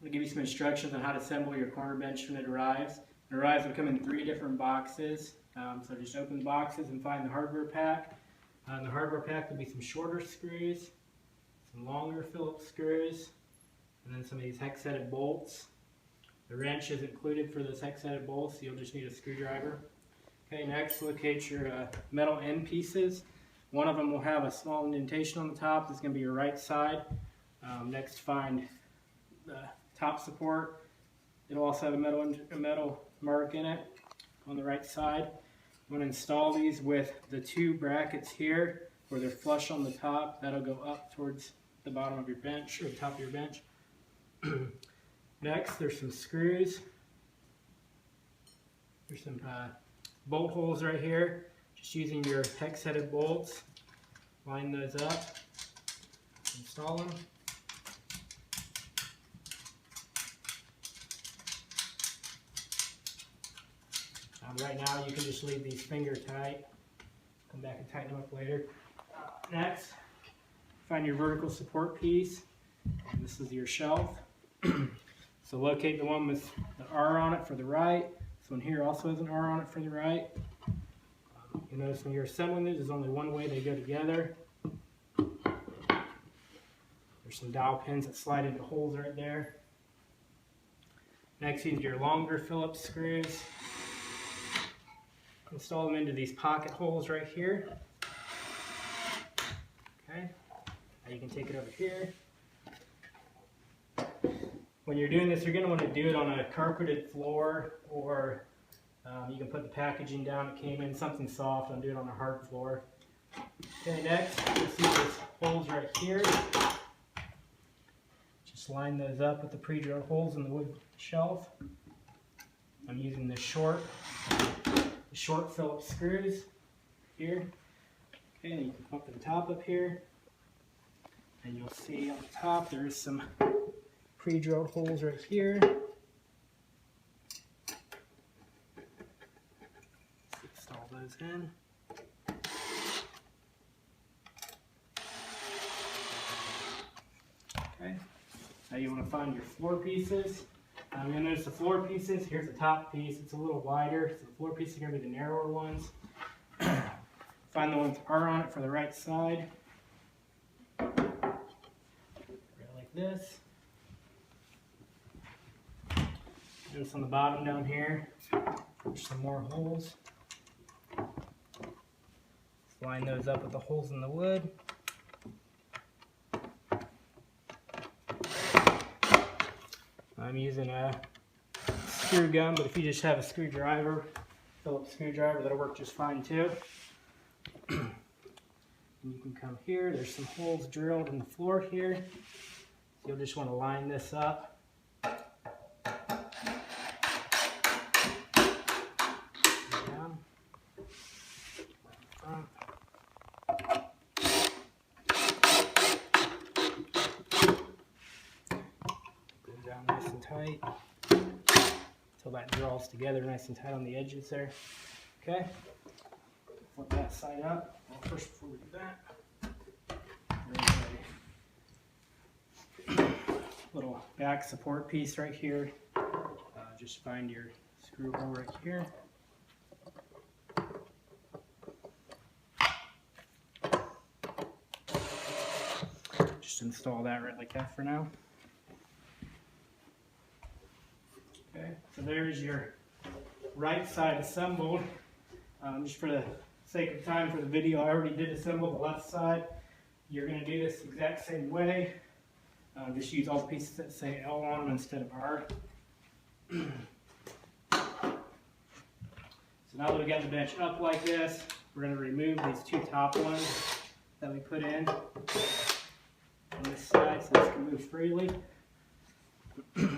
I'll give you some instructions on how to assemble your corner bench when it arrives. It arrives will come in 3 different boxes. So just open the boxes and find the hardware pack. In the hardware pack will be some shorter screws, some longer Phillips screws, and then some of these hex-headed bolts. The wrench is included for those hex-headed bolts, so you'll just need a screwdriver. Okay, next locate your metal end pieces. One of them will have a small indentation on the top. This is going to be your right side. Next, find the top support. It'll also have a metal mark in it on the right side. I'm going to install these with the 2 brackets here where they're flush on the top. That'll go up towards the bottom of your bench, or the top of your bench. Next, there's some screws. There's some bolt holes right here. Just using your hex-headed bolts, line those up, install them. Right now you can just leave these finger tight. Come back and tighten them up later. Next, find your vertical support piece. And this is your shelf. So locate the one with the R on it for the right. This one here also has an R on it for the right. You'll notice when you're assembling these, there's only one way they go together. There's some dowel pins that slide into holes right there. Next, use your longer Phillips screws. Install them into these pocket holes right here. Okay, now you can take it over here. When you're doing this, you're going to want to do it on a carpeted floor, or you can put the packaging down. It came in something soft, and do it on a hard floor. Okay, next, you'll see these holes right here. Just line those up with the pre-drilled holes in the wood shelf. I'm using the short Phillips screws here. Okay, and you can pump the top up here, and you'll see on the top there is some pre-drilled holes right here. Let's install those in. Okay, now you want to find your floor pieces. You'll notice the floor pieces, here's the top piece, it's a little wider, so the floor pieces are going to be the narrower ones. Find the ones with R on it for the right side. Right like this. Notice on the bottom down here, there's some more holes. Line those up with the holes in the wood. I'm using a screw gun, but if you just have a screwdriver, Phillips screwdriver, that'll work just fine too. And you can come here, there's some holes drilled in the floor here. You'll just want to line this up. Down. Down nice and tight until that draws together nice and tight on the edges there. Okay, flip that side up. Well, first, before we do that, little back support piece right here. Just find your screw hole right here. Just install that right like that for now. Okay, so there's your right side assembled. Just for the sake of time for the video, I already did assemble the left side. You're going to do this exact same way. Just use all the pieces that say L on them instead of R. So now that we got the bench up like this, we're going to remove these 2 top ones that we put in on this side so this can move freely. You're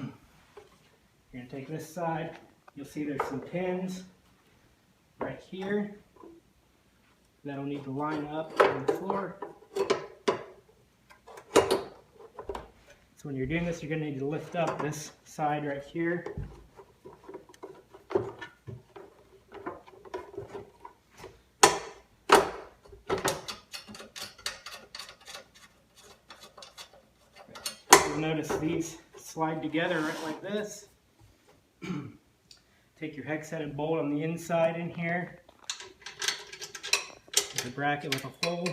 going to take this side, you'll see there's some pins right here that'll need to line up on the floor. So when you're doing this, you're going to need to lift up this side right here. You'll notice these slide together right like this. Take your hex-headed bolt on the inside in here. There's a bracket with a hole.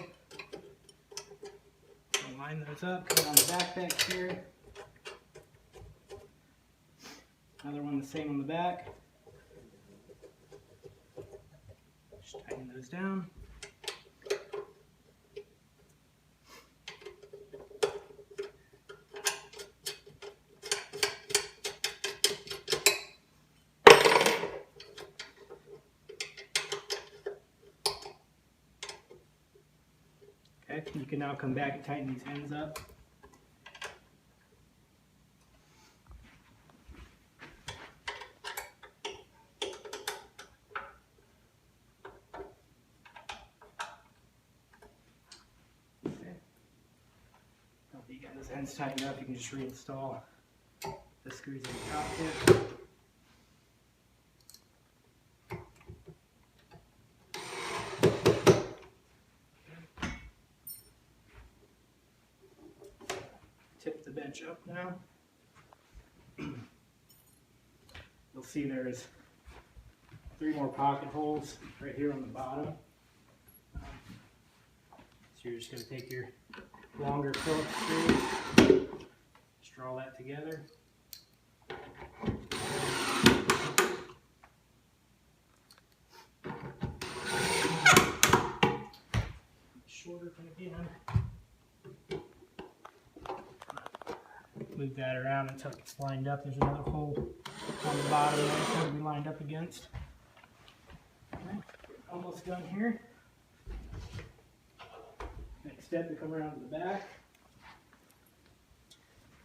Line those up, put it on the back here. Another one the same on the back. Just tighten those down. Okay, you can now come back and tighten these ends up. After you get those ends tightened up, you can just reinstall the screws in the top here. Tip the bench up now. You'll see there's 3 more pocket holes right here on the bottom. So you're just going to take your longer Phillips screws, just draw that together. Shorter from again. Move that around until it's lined up. There's another hole on the bottom there it's going to be lined up against. Okay, almost done here. Next step, you come around to the back.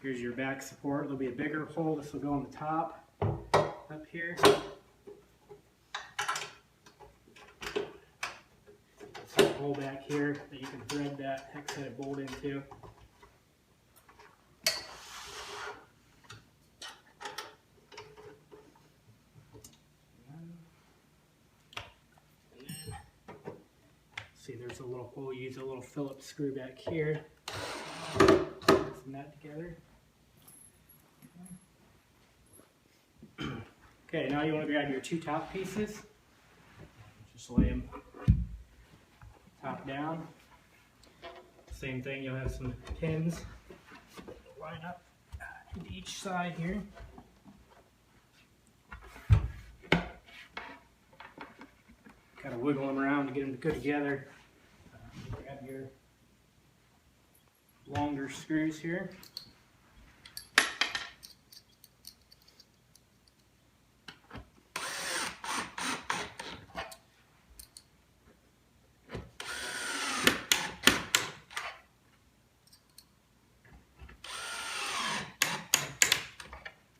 Here's your back support. There'll be a bigger hole. This will go on the top up here. There's a hole back here that you can thread that hex-headed bolt into. See, there's a little hole. Use a little Phillips screw back here. Fasten that together. Okay, now you want to grab your 2 top pieces. Just lay them top down. Same thing, you'll have some pins line up into each side here. Kind of wiggle them around to get them to go together. Grab your longer screws here.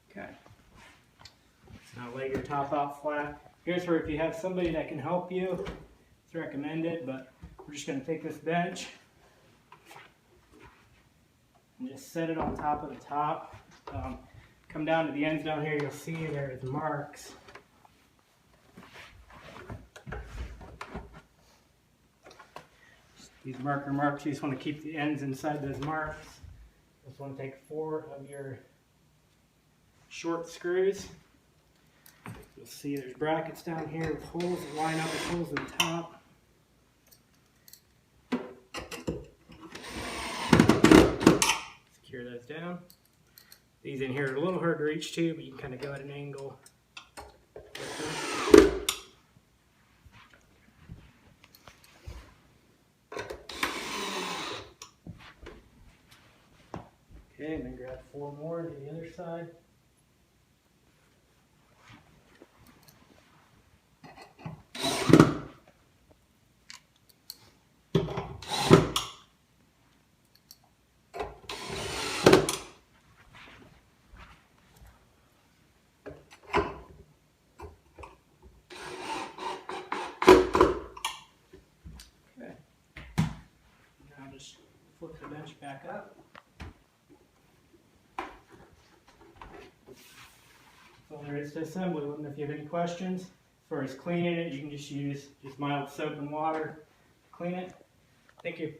Okay. So now lay your top out flat. Here's where if you have somebody that can help you, it's recommended, but we're just going to take this bench and just set it on top of the top. Come down to the ends down here, you'll see there's marks. These marker marks, you just want to keep the ends inside those marks. Just want to take 4 of your short screws. You'll see there's brackets down here with holes that line up with holes at the top. Secure those down. These in here are a little hard to reach too, but you can kind of go at an angle. Okay, and then grab 4 more to the other side. Just flip the bench back up. That's all there is to assembly. Let me know if you have any questions. As far as cleaning it, you can just use mild soap and water to clean it. Thank you.